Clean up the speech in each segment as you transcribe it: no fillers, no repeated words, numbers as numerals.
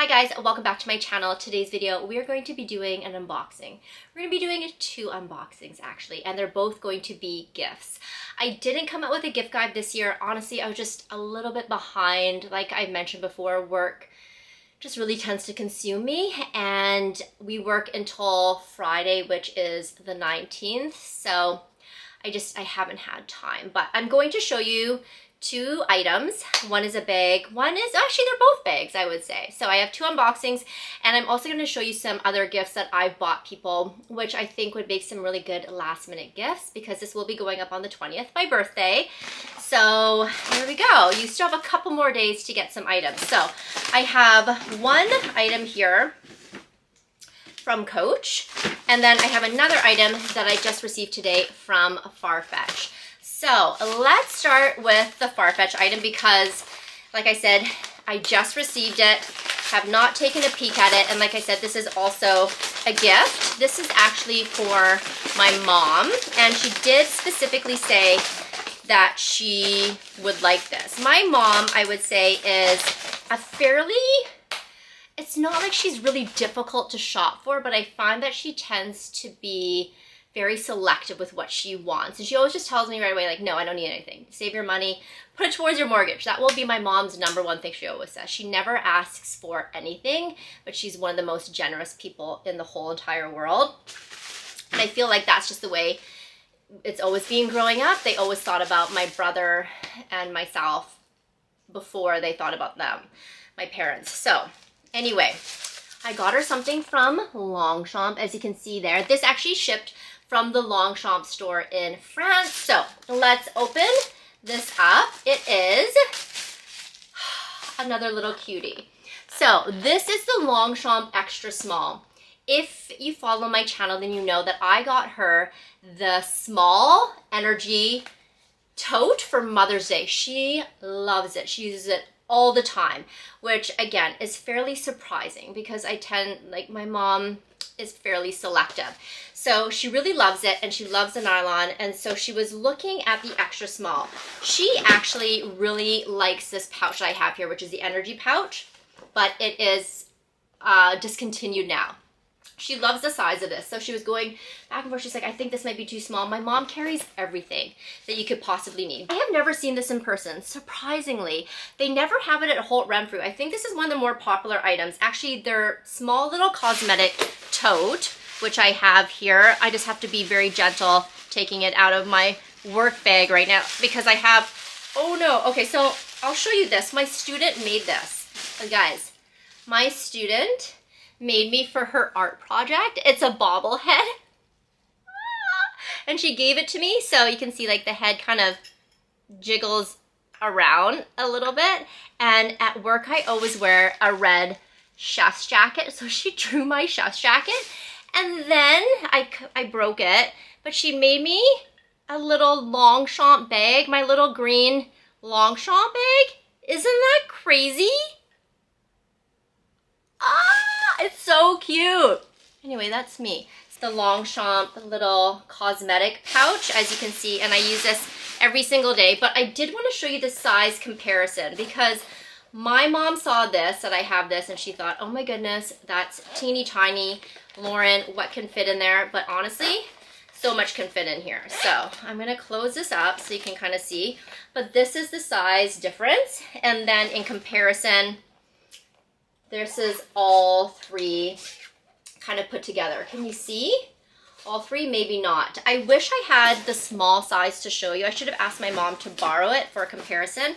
Hi guys, welcome back to my channel. Today's video, we are going to be doing an unboxing. We're going to be doing two unboxings actually, and they're both going to be gifts. I didn't come out with a gift guide this year. Honestly, I was just a little bit behind. Like I mentioned before, work just really tends to consume me, and we work until Friday, which is the 19th. So I haven't had time, but I'm going to show you two items. One is a bag, one is actually, they're both bags, I would say. So I have two unboxings, and I'm also going to show you some other gifts that I've bought people, which I think would make some really good last minute gifts, because this will be going up on the 20th, my birthday. So there we go. You still have a couple more days to get some items. So I have one item here from Coach, and then I have another item that I just received today from Farfetch. So let's start with the Farfetch item because, like I said, I just received it, have not taken a peek at it, and like I said, this is also a gift. This is actually for my mom, and she did specifically say that she would like this. My mom, I would say, is a fairly, it's not like she's really difficult to shop for, but I find that she tends to be very selective with what she wants. And she always just tells me right away, like, no, I don't need anything. Save your money, put it towards your mortgage. That will be my mom's number one thing she always says. She never asks for anything, but she's one of the most generous people in the whole entire world. And I feel like that's just the way it's always been growing up. They always thought about my brother and myself before they thought about them, my parents. So anyway, I got her something from Longchamp, as you can see there. This actually shipped from the Longchamp store in France. So let's open this up. It is another little cutie. So this is the Longchamp extra small. If you follow my channel, then you know that I got her the small energy tote for Mother's Day. She loves it. She uses it all the time, which again is fairly surprising because my mom is fairly selective. So she really loves it, and she loves the nylon, and so she was looking at the extra small. She actually really likes this pouch that I have here, which is the energy pouch, but it is discontinued now. She loves the size of this, so she was going back and forth. She's like, I think this might be too small. My mom carries everything that you could possibly need. I have never seen this in person. Surprisingly, they never have it at Holt Renfrew. I think this is one of the more popular items. Actually, their small little cosmetic tote, which I have here. I just have to be very gentle taking it out of my work bag right now because I have, oh no. Okay, so I'll show you this. My student made this. Guys, my student made me for her art project. It's a bobblehead. And she gave it to me, so you can see like the head kind of jiggles around a little bit. And at work I always wear a red chef's jacket, so she drew my chef's jacket, and then I broke it, but she made me a little Longchamp bag, my little green Longchamp bag. Isn't that crazy? It's so cute. Anyway, that's me. It's the Longchamp little cosmetic pouch, as you can see, and I use this every single day. But I did want to show you the size comparison because my mom saw this, that I have this, and she thought, oh my goodness, that's teeny tiny. Lauren, what can fit in there? But honestly, so much can fit in here. So I'm going to close this up so you can kind of see. But this is the size difference. And then in comparison, this is all three kind of put together. Can you see? All three, maybe not. I wish I had the small size to show you. I should have asked my mom to borrow it for a comparison.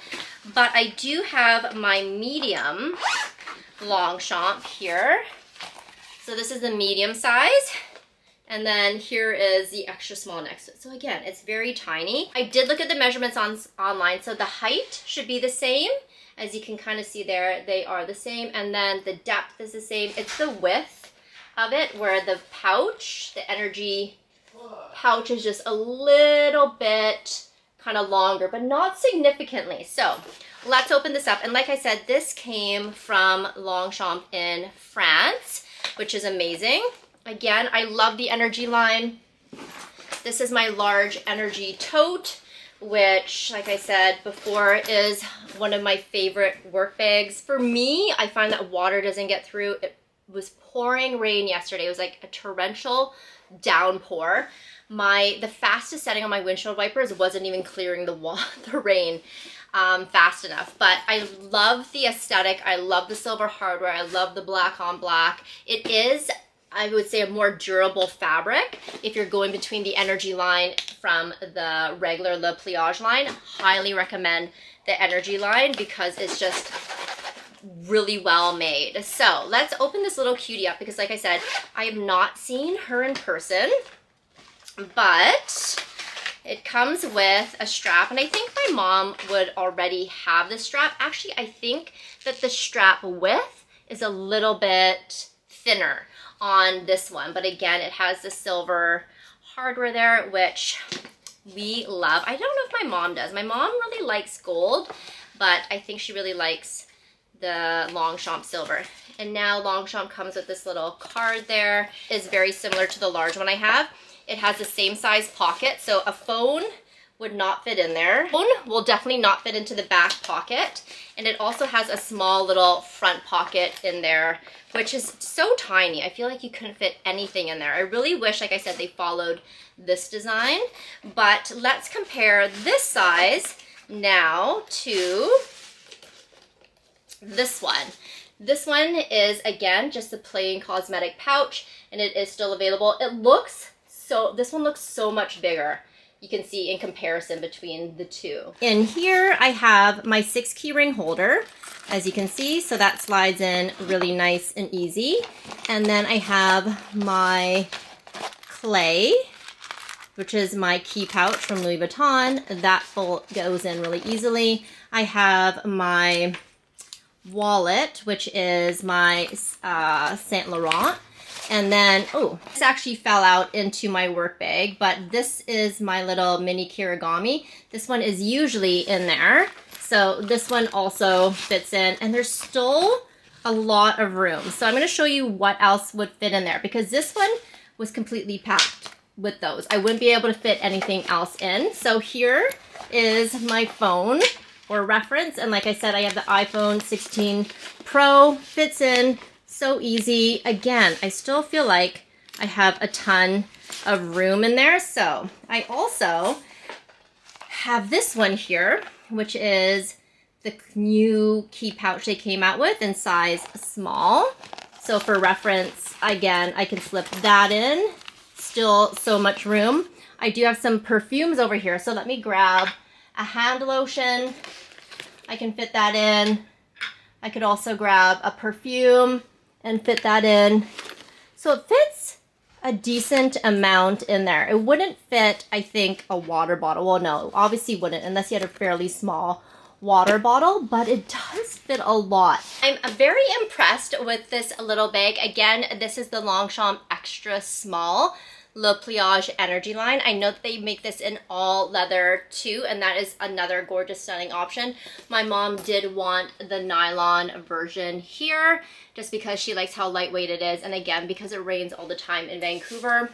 But I do have my medium Longchamp here. So this is the medium size. And then here is the extra small next to it. So again, it's very tiny. I did look at the measurements online. So the height should be the same. As you can kind of see there, they are the same. And then the depth is the same. It's the width of it where the pouch, the energy pouch, is just a little bit kind of longer, but not significantly. So let's open this up. And like I said, this came from Longchamp in France, which is amazing. Again, I love the energy line. This is my large energy tote, which, like I said before, is one of my favorite work bags. For me, I find that water doesn't get through. It was pouring rain yesterday. It was like a torrential downpour. The fastest setting on my windshield wipers wasn't even clearing the rain fast enough. But I love the aesthetic. I love the silver hardware. I love the black on black. It is, I would say, a more durable fabric. If you're going between the Energy line from the regular Le Pliage line, highly recommend the Energy line because it's just really well made. So let's open this little cutie up because, like I said, I have not seen her in person, but it comes with a strap, and I think my mom would already have the strap. Actually, I think that the strap width is a little bit thinner on this one, but again, it has the silver hardware there, which we love. I don't know if my mom does. My mom really likes gold, but I think she really likes the Longchamp silver. And now Longchamp comes with this little card there. It's very similar to the large one I have. It has the same size pocket, so a phone would not fit in there. Phone will definitely not fit into the back pocket. And it also has a small little front pocket in there, which is so tiny. I feel like you couldn't fit anything in there. I really wish, like I said, they followed this design. But let's compare this size now to this one. This one is, again, just a plain cosmetic pouch, and it is still available. This one looks so much bigger. You can see in comparison between the two. In here, I have my 6 key ring holder, as you can see, so that slides in really nice and easy. And then I have my clay, which is my key pouch from Louis Vuitton. That goes in really easily. I have my wallet, which is my Saint Laurent. And then, oh, this actually fell out into my work bag, but this is my little mini kirigami. This one is usually in there. So this one also fits in, and there's still a lot of room. So I'm gonna show you what else would fit in there, because this one was completely packed with those. I wouldn't be able to fit anything else in. So here is my phone for reference. And like I said, I have the iPhone 16 Pro, fits in so easy. Again, I still feel like I have a ton of room in there. So I also have this one here, which is the new key pouch they came out with in size small. So for reference, again, I can slip that in. Still so much room. I do have some perfumes over here. So let me grab a hand lotion. I can fit that in. I could also grab a perfume and fit that in. So it fits a decent amount in there. It wouldn't fit, I think, a water bottle. Well, no, obviously wouldn't unless you had a fairly small water bottle, but it does fit a lot. I'm very impressed with this little bag. Again, this is the Longchamp Extra Small Le Pliage Energy line. I know that they make this in all leather too, and that is another gorgeous, stunning option. My mom did want the nylon version here just because she likes how lightweight it is, and again, because it rains all the time in Vancouver,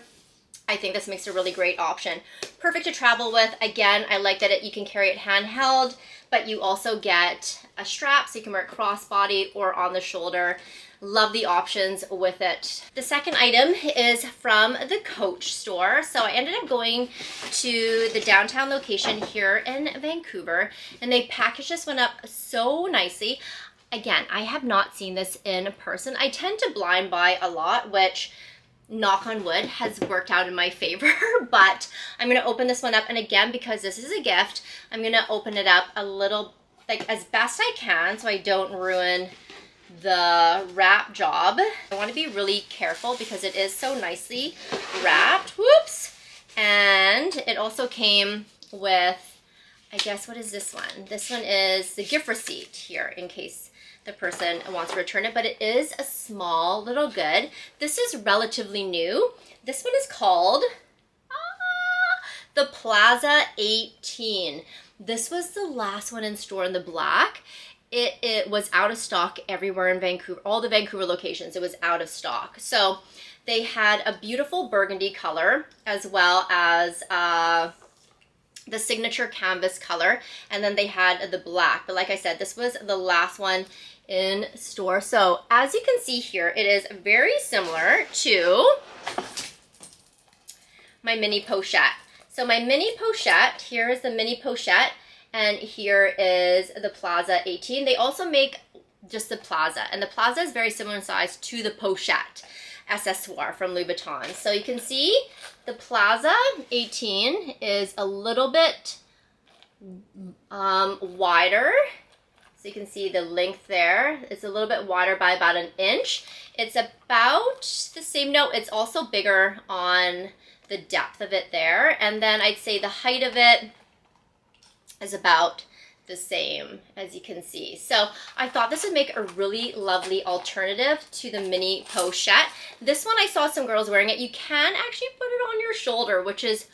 I think this makes a really great option. Perfect to travel with. Again, I like that you can carry it handheld, but you also get a strap so you can wear it crossbody or on the shoulder. Love the options with it. The second item is from the Coach store. So I ended up going to the downtown location here in Vancouver, and they packaged this one up so nicely. Again, I have not seen this in person. I tend to blind buy a lot, which, knock on wood, has worked out in my favor, but I'm gonna open this one up, and again, because this is a gift, I'm gonna open it up a little, like, as best I can so I don't ruin the wrap job. I want to be really careful because it is so nicely wrapped. Whoops! And it also came with, I guess, what is this one? This one is the gift receipt here in case the person wants to return it, but it is a small little good. This is relatively new. This one is called the Plaza 18. This was the last one in store in the black. It was out of stock everywhere in Vancouver, all the Vancouver locations, it was out of stock. So they had a beautiful burgundy color as well as the signature canvas color, and then they had the black. But like I said, this was the last one in store. So as you can see here, it is very similar to my mini pochette. So my mini pochette, here is the mini pochette, and here is the Plaza 18. They also make just the Plaza, and the Plaza is very similar in size to the pochette accessoire from Louis Vuitton. So you can see the Plaza 18 is a little bit wider. So you can see the length there. It's a little bit wider by about an inch. It's about the same. No, it's also bigger on the depth of it there. And then I'd say the height of it is about the same, as you can see. So I thought this would make a really lovely alternative to the mini pochette. This one, I saw some girls wearing it. You can actually put it on your shoulder, which is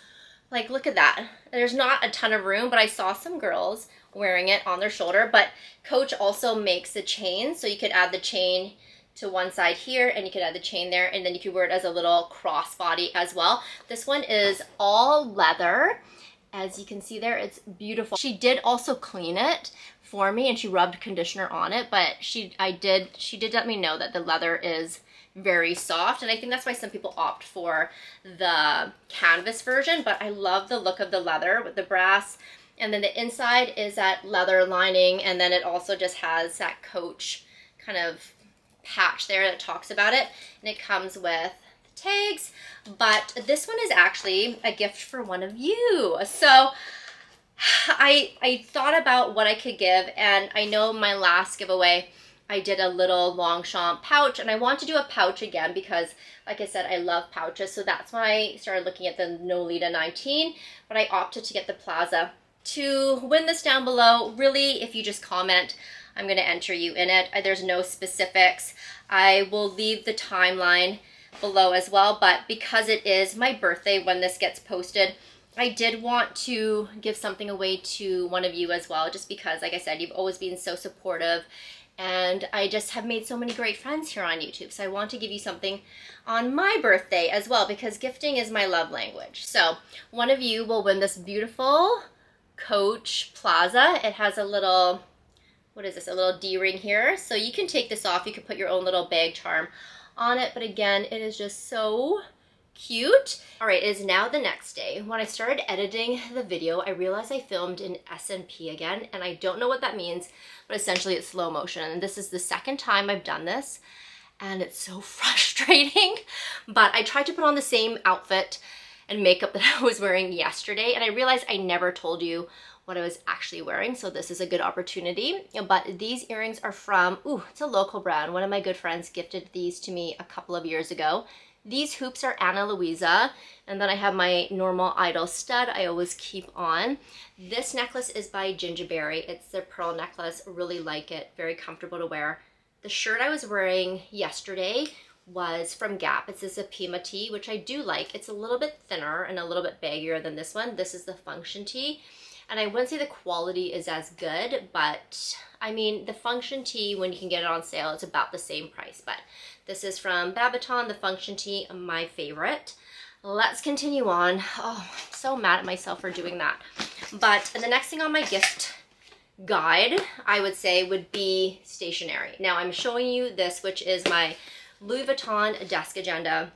like, look at that. There's not a ton of room, but I saw some girls wearing it on their shoulder. But Coach also makes the chain, so you could add the chain to one side here, and you could add the chain there, and then you could wear it as a little crossbody as well. This one is all leather. As you can see there, it's beautiful. She did also clean it for me, and she rubbed conditioner on it, but she did let me know that the leather is very soft, and I think that's why some people opt for the canvas version. But I love the look of the leather with the brass, and then the inside is that leather lining, and then it also just has that Coach kind of patch there that talks about it, and it comes with tags. But this one is actually a gift for one of you. So I thought about what I could give, and I know my last giveaway I did a little Longchamp pouch, and I want to do a pouch again because, like I said, I love pouches. So that's when I started looking at the Nolita 19, but I opted to get the Plaza. To win this down below, really, if you just comment, I'm going to enter you in it. There's no specifics. I will leave the timeline below as well, but because it is my birthday when this gets posted, I did want to give something away to one of you as well, just because, like I said, you've always been so supportive, and I just have made so many great friends here on YouTube. So I want to give you something on my birthday as well, because gifting is my love language. So one of you will win this beautiful Coach Plaza. It has a little, what is this, a little D-ring here. So you can take this off. You can put your own little bag charm on it, but again, it is just so cute. All right, it is now the next day. When I started editing the video, I realized I filmed in S&P again, and I don't know what that means, but essentially it's slow motion. And this is the second time I've done this, and it's so frustrating. But I tried to put on the same outfit and makeup that I was wearing yesterday, and I realized I never told you what I was actually wearing, so this is a good opportunity. But these earrings are from, it's a local brand. One of my good friends gifted these to me a couple of years ago. These hoops are Ana Luisa, and then I have my normal idol stud I always keep on. This necklace is by Gingerberry. It's the pearl necklace. Really like it. Very comfortable to wear. The shirt I was wearing yesterday was from Gap. It's this Pima tee, which I do like. It's a little bit thinner and a little bit baggier than this one. This is the function tee. And I wouldn't say the quality is as good, but I mean, the function tee, when you can get it on sale, it's about the same price. But this is from Babaton, the function tee, my favorite. Let's continue on. Oh, I'm so mad at myself for doing that. But the next thing on my gift guide, I would say, would be stationery. Now I'm showing you this, which is my Louis Vuitton desk agenda.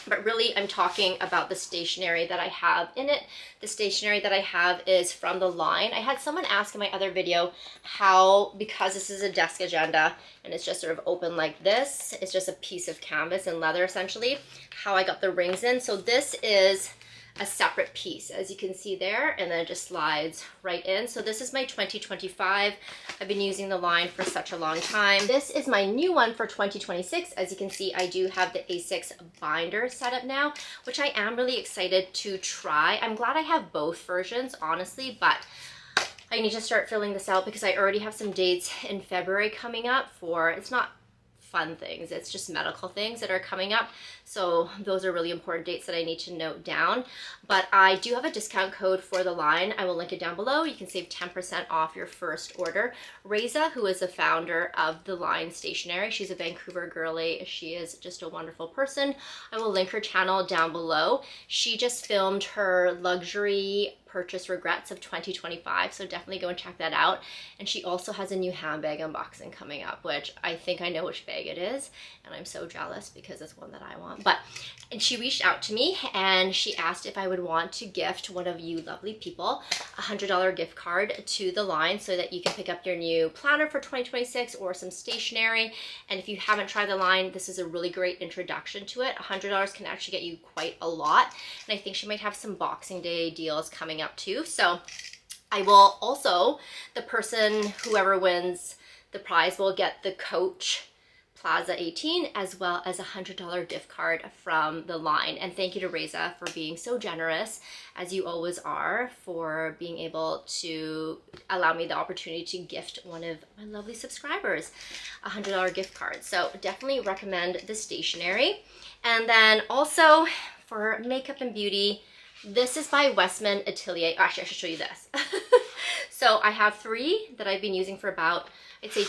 But really, I'm talking about the stationery that I have in it. The stationery that I have is from the line. I had someone ask in my other video how, because this is a desk agenda and it's just sort of open like this, it's just a piece of canvas and leather essentially, how I got the rings in. So this is a separate piece, as you can see there, and then it just slides right in. So this is my 2025. I've been using the line for such a long time. This is my new one for 2026. As you can see, I do have the A6 binder set up now, which I am really excited to try. I'm glad I have both versions, honestly, but I need to start filling this out because I already have some dates in February coming up for, it's not fun things, it's just medical things that are coming up. So those are really important dates that I need to note down. But I do have a discount code for the line. I will link it down below. You can save 10% off your first order. Reza, who is the founder of the line stationery, she's a Vancouver girly. She is just a wonderful person. I will link her channel down below. She just filmed her luxury purchase regrets of 2025, so definitely go and check that out. And she also has a new handbag unboxing coming up, which I think I know which bag it is, and I'm so jealous because it's one that I want. And she reached out to me and she asked if I would want to gift one of you lovely people a $100 gift card to the line so that you can pick up your new planner for 2026 or some stationery. And if you haven't tried the line, this is a really great introduction to it. $100 can actually get you quite a lot. And I think she might have some Boxing Day deals coming up too. So I will also, the person, whoever wins the prize, will get the Coach Plaza 18 as well as a $100 gift card from the line. And thank you to Reza for being so generous, as you always are, for being able to allow me the opportunity to gift one of my lovely subscribers a $100 gift card. So definitely recommend the stationery. And then also for makeup and beauty, this is by Westman Atelier. Actually, I should show you this. So I have 3 that I've been using for about, I'd say,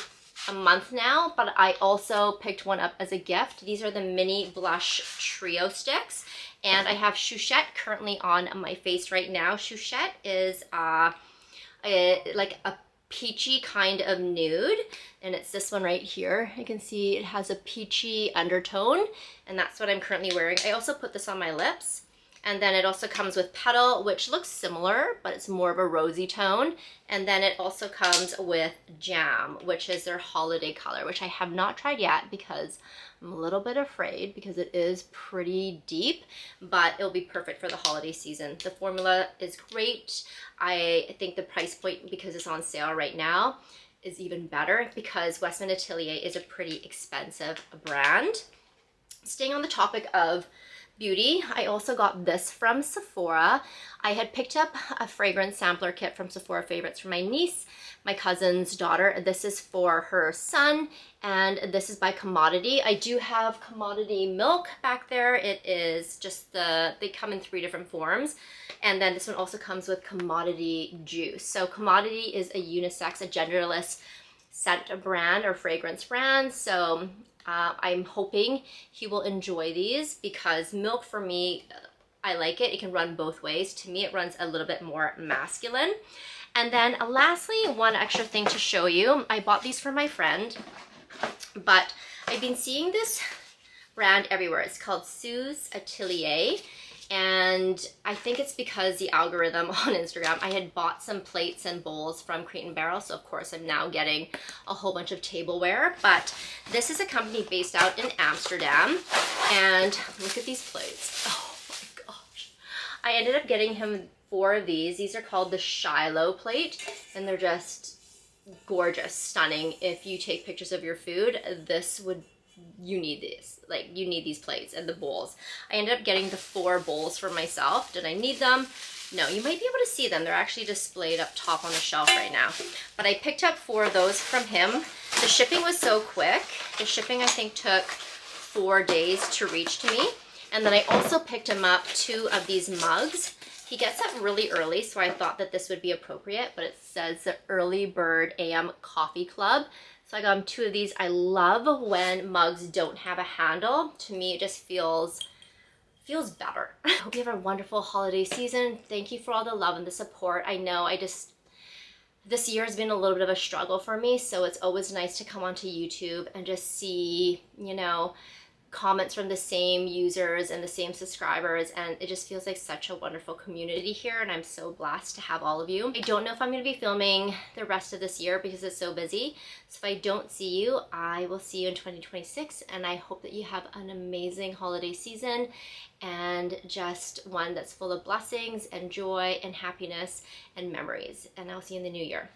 a month now, but I also picked one up as a gift. These are the mini blush trio sticks, and I have Chouchette currently on my face right now. Chouchette is like a peachy kind of nude, and it's this one right here. You can see it has a peachy undertone, and that's what I'm currently wearing. I also put this on my lips. And then it also comes with Petal, which looks similar, but it's more of a rosy tone. And then it also comes with Jam, which is their holiday color, which I have not tried yet because I'm a little bit afraid because it is pretty deep, but it'll be perfect for the holiday season. The formula is great. I think the price point, because it's on sale right now, is even better because Westman Atelier is a pretty expensive brand. Staying on the topic of beauty, I also got this from Sephora. I had picked up a fragrance sampler kit from Sephora Favorites for my niece, my cousin's daughter. This is for her son, and this is by Commodity. I do have Commodity milk back there. It is just they come in 3 different forms. And then this one also comes with Commodity juice. So Commodity is a unisex, a genderless scent brand or fragrance brand. So I'm hoping he will enjoy these because milk, for me, I like it. It can run both ways. To me, it runs a little bit more masculine. And then lastly, one extra thing to show you. I bought these for my friend, but I've been seeing this brand everywhere. It's called Sue's Atelier. And I think it's because the algorithm on Instagram. I had bought some plates and bowls from Crate & Barrel, so of course I'm now getting a whole bunch of tableware. But this is a company based out in Amsterdam, and look at these plates. Oh my gosh. I ended up getting him 4 of these. These are called the Shiloh plate, and they're just gorgeous, stunning. If you take pictures of your food, you need these. Like, you need these plates and the bowls. I ended up getting the 4 bowls for myself. Did I need them? No, you might be able to see them. They're actually displayed up top on the shelf right now. But I picked up 4 of those from him. The shipping was so quick. The shipping, I think, took 4 days to reach to me. And then I also picked him up 2 of these mugs. He gets up really early, so I thought that this would be appropriate, but it says the Early Bird AM Coffee Club. So I got him 2 of these. I love when mugs don't have a handle. To me, it just feels better. I hope you have a wonderful holiday season. Thank you for all the love and the support. I know this year has been a little bit of a struggle for me, so it's always nice to come onto YouTube and just see, comments from the same users and the same subscribers, and it just feels like such a wonderful community here, and I'm so blessed to have all of you. I don't know if I'm going to be filming the rest of this year because it's so busy, so if I don't see you, I will see you in 2026, and I hope that you have an amazing holiday season and just one that's full of blessings and joy and happiness and memories, and I'll see you in the new year.